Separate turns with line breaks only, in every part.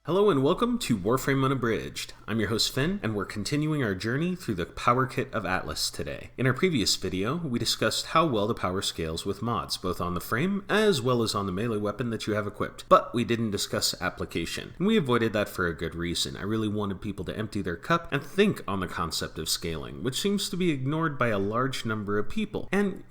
Hello and welcome to Warframe Unabridged. I'm your host Fen, and we're continuing our journey through the power kit of Atlas today. In our previous video, we discussed how well the power scales with mods, both on the frame as well as on the melee weapon that you have equipped, but we didn't discuss application, and we avoided that for a good reason. I really wanted people to empty their cup and think on the concept of scaling, which seems to be ignored by a large number of people. And,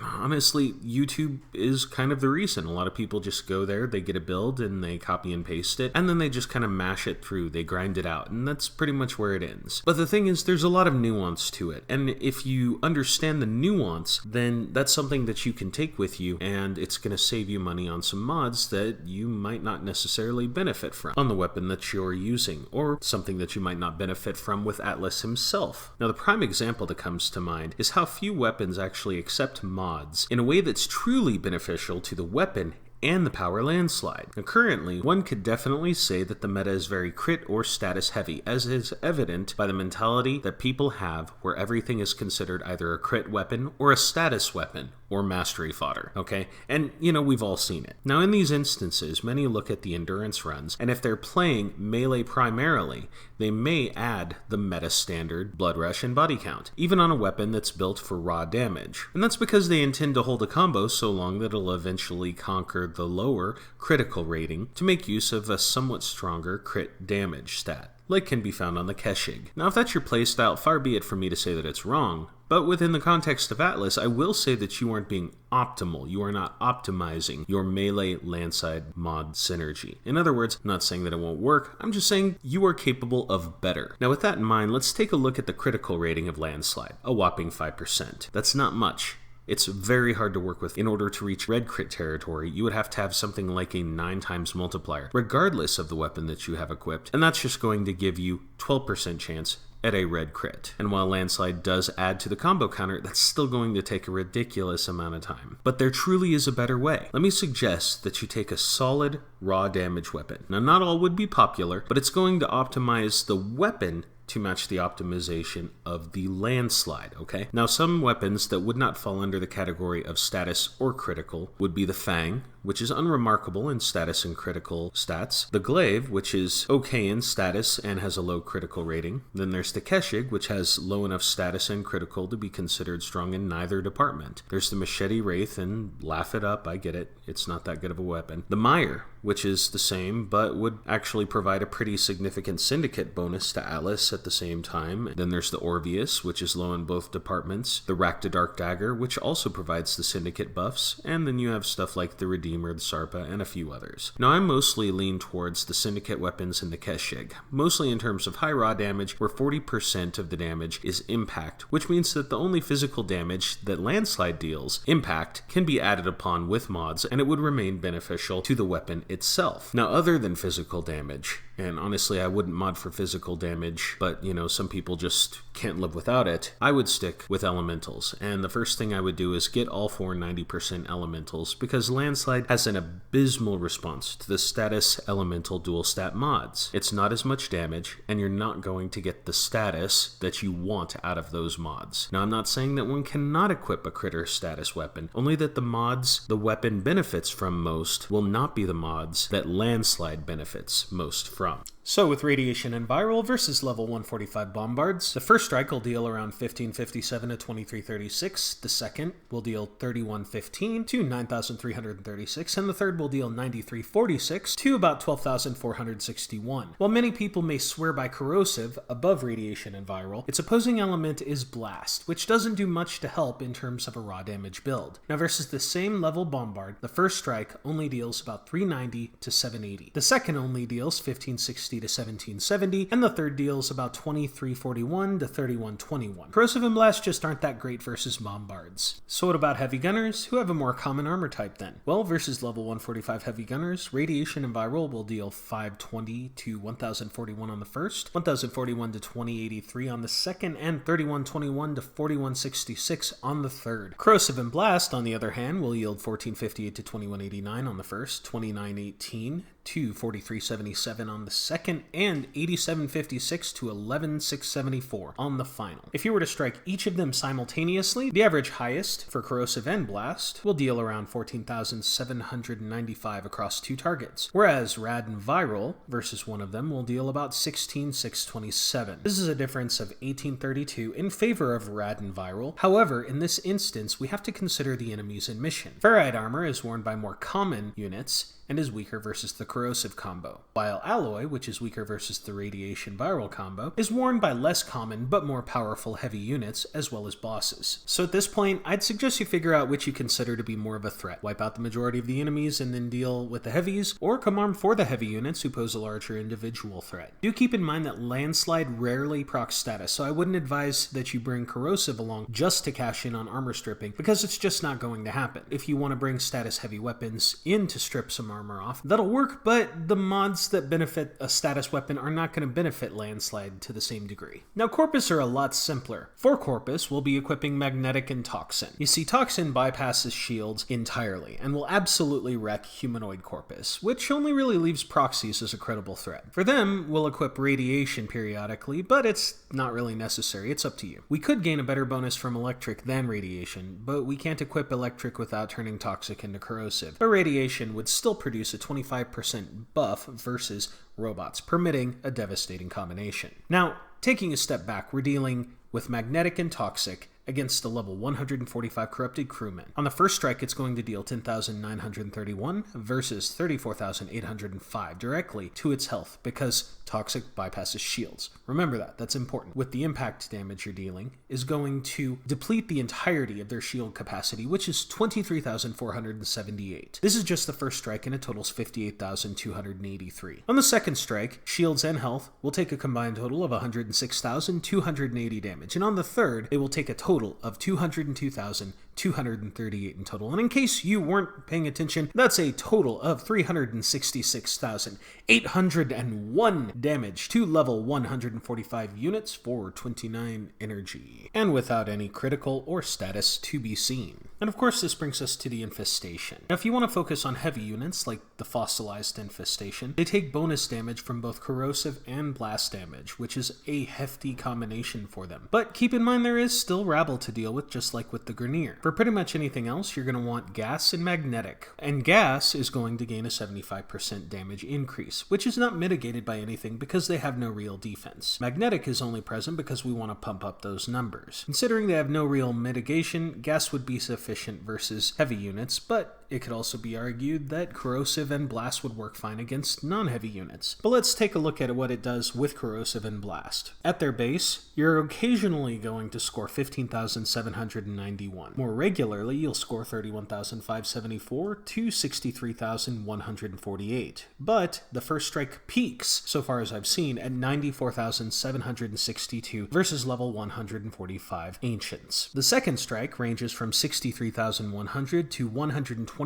honestly, YouTube is kind of the reason. A lot of people just go there, they get a build, and they copy and paste it, and then they just kind of mash it through, they grind it out, and that's pretty much where it ends. But the thing is, there's a lot of nuance to it, and if you understand the nuance, then that's something that you can take with you, and it's going to save you money on some mods that you might not necessarily benefit from on the weapon that you're using, or something that you might not benefit from with Atlas himself. Now, the prime example that comes to mind is how few weapons actually accept mods in a way that's truly beneficial to the weapon and the power landslide. Now, currently, one could definitely say that the meta is very crit or status heavy, as is evident by the mentality that people have where everything is considered either a crit weapon or a status weapon or mastery fodder, okay? And, we've all seen it. Now, in these instances, many look at the endurance runs, and if they're playing melee primarily, they may add the meta standard blood rush and body count, even on a weapon that's built for raw damage. And that's because they intend to hold a combo so long that it'll eventually conquer the lower critical rating to make use of a somewhat stronger crit damage stat, like can be found on the Keshig. Now, if that's your playstyle, far be it for me to say that it's wrong, but within the context of Atlas, I will say that you aren't being optimal. You are not optimizing your melee landslide mod synergy. In other words, I'm not saying that it won't work, I'm just saying you are capable of better. Now, with that in mind, let's take a look at the critical rating of landslide, a whopping 5%. That's not much. It's very hard to work with. In order to reach red crit territory, you would have to have something like a 9 times multiplier, regardless of the weapon that you have equipped, and that's just going to give you 12% chance at a red crit. And while landslide does add to the combo counter, that's still going to take a ridiculous amount of time. But there truly is a better way. Let me suggest that you take a solid raw damage weapon. Now, not all would be popular, but it's going to optimize the weapon to match the optimization of the landslide, okay? Now, some weapons that would not fall under the category of status or critical would be the Fang, which is unremarkable in status and critical stats. The Glaive, which is okay in status and has a low critical rating. Then there's the Keshig, which has low enough status and critical to be considered strong in neither department. There's the Machete Wraith, and laugh it up, I get it, it's not that good of a weapon. The Mire, which is the same, but would actually provide a pretty significant syndicate bonus to Atlas at the same time. Then there's the Orvius, which is low in both departments. The Rack to Dark Dagger, which also provides the syndicate buffs. And then you have stuff like the Redeemer, the Sarpa, and a few others. Now, I mostly lean towards the syndicate weapons and the Keshig, mostly in terms of high raw damage, where 40% of the damage is impact, which means that the only physical damage that landslide deals, impact, can be added upon with mods, and it would remain beneficial to the weapon itself. Now, other than physical damage, and honestly, I wouldn't mod for physical damage, but, some people just can't live without it, I would stick with elementals. And the first thing I would do is get all 4 90% elementals, because landslide has an abysmal response to the status elemental dual stat mods. It's not as much damage, and you're not going to get the status that you want out of those mods. Now, I'm not saying that one cannot equip a critter status weapon, only that the mods the weapon benefits from most will not be the mods that landslide benefits most from. So with Radiation and Viral versus level 145 Bombards, the first strike will deal around 1557 to 2336, the second will deal 3115 to 9336, and the third will deal 9346 to about 12461. While many people may swear by Corrosive above Radiation and Viral, its opposing element is Blast, which doesn't do much to help in terms of a raw damage build. Now, versus the same level Bombard, the first strike only deals about 390 to 780. The second only deals 1560 to 1770, and the third deals about 2341 to 3121. Corrosive and Blast just aren't that great versus Bombards. So what about Heavy Gunners, who have a more common armor type then? Well, versus level 145 Heavy Gunners, Radiation and Viral will deal 520 to 1041 on the first, 1041 to 2083 on the second, and 3121 to 4166 on the third. Corrosive and Blast, on the other hand, will yield 1458 to 2189 on the first, 2918 to 4377 on the second, and 8756 to 11674 on the final. If you were to strike each of them simultaneously, the average highest for Corrosive and Blast will deal around 14,795 across two targets, whereas Rad and Viral versus one of them will deal about 16,627. This is a difference of 1832 in favor of Rad and Viral. However, in this instance, we have to consider the enemies in mission. Ferrite armor is worn by more common units and is weaker versus the Corrosive combo, while Alloy, which is weaker versus the Radiation Viral combo, is worn by less common but more powerful heavy units as well as bosses. So at this point, I'd suggest you figure out which you consider to be more of a threat. Wipe out the majority of the enemies and then deal with the heavies, or come armed for the heavy units who pose a larger individual threat. Do keep in mind that Landslide rarely procs status, so I wouldn't advise that you bring Corrosive along just to cash in on armor stripping, because it's just not going to happen. If you want to bring status heavy weapons in to strip some armor off, that'll work, but the mods that benefit a status weapon are not going to benefit Landslide to the same degree. Now, Corpus are a lot simpler. For Corpus, we'll be equipping Magnetic and Toxin. You see, Toxin bypasses shields entirely and will absolutely wreck Humanoid Corpus, which only really leaves proxies as a credible threat. For them, we'll equip Radiation periodically, but it's not really necessary. It's up to you. We could gain a better bonus from Electric than Radiation, but we can't equip Electric without turning Toxic into Corrosive. But Radiation would still produce a 25% buff versus robots, permitting a devastating combination. Now, taking a step back, we're dealing with Magnetic and Toxic against the level 145 Corrupted Crewmen. On the first strike, it's going to deal 10,931 versus 34,805 directly to its health, because Toxic bypasses shields. Remember that, that's important. With the impact damage you're dealing is going to deplete the entirety of their shield capacity, which is 23,478. This is just the first strike, and it totals 58,283. On the second strike, shields and health will take a combined total of 106,280 damage, and on the third, it will take a total of 202,238 in total. And in case you weren't paying attention, that's a total of 366,801 damage to level 145 units for 29 energy, and without any critical or status to be seen. And of course, this brings us to the Infestation. Now, if you want to focus on heavy units like the Fossilized Infestation, they take bonus damage from both Corrosive and Blast damage, which is a hefty combination for them. But keep in mind, there is still Rabble to deal with, just like with the Grineer. For pretty much anything else, you're going to want Gas and Magnetic. And Gas is going to gain a 75% damage increase, which is not mitigated by anything because they have no real defense. Magnetic is only present because we want to pump up those numbers. Considering they have no real mitigation, Gas would be sufficient versus heavy units, but it could also be argued that Corrosive and Blast would work fine against non-heavy units. But let's take a look at what it does with Corrosive and Blast. At their base, you're occasionally going to score 15,791. More regularly, you'll score 31,574 to 63,148. But the first strike peaks, so far as I've seen, at 94,762 versus level 145 Ancients. The second strike ranges from 63,100 to 126,000.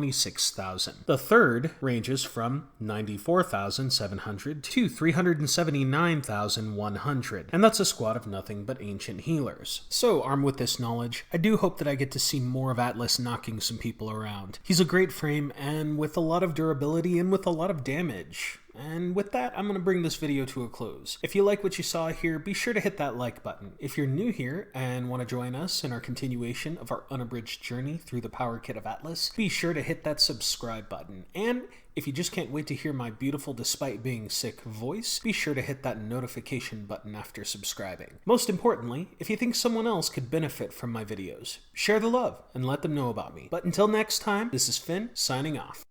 The third ranges from 94,700 to 379,100, and that's a squad of nothing but ancient healers. So, armed with this knowledge, I do hope that I get to see more of Atlas knocking some people around. He's a great frame, and with a lot of durability and with a lot of damage. And with that, I'm going to bring this video to a close. If you like what you saw here, be sure to hit that like button. If you're new here and want to join us in our continuation of our unabridged journey through the power kit of Atlas, be sure to hit that subscribe button. And if you just can't wait to hear my beautiful, despite being sick, voice, be sure to hit that notification button after subscribing. Most importantly, if you think someone else could benefit from my videos, share the love and let them know about me. But until next time, this is Finn, signing off.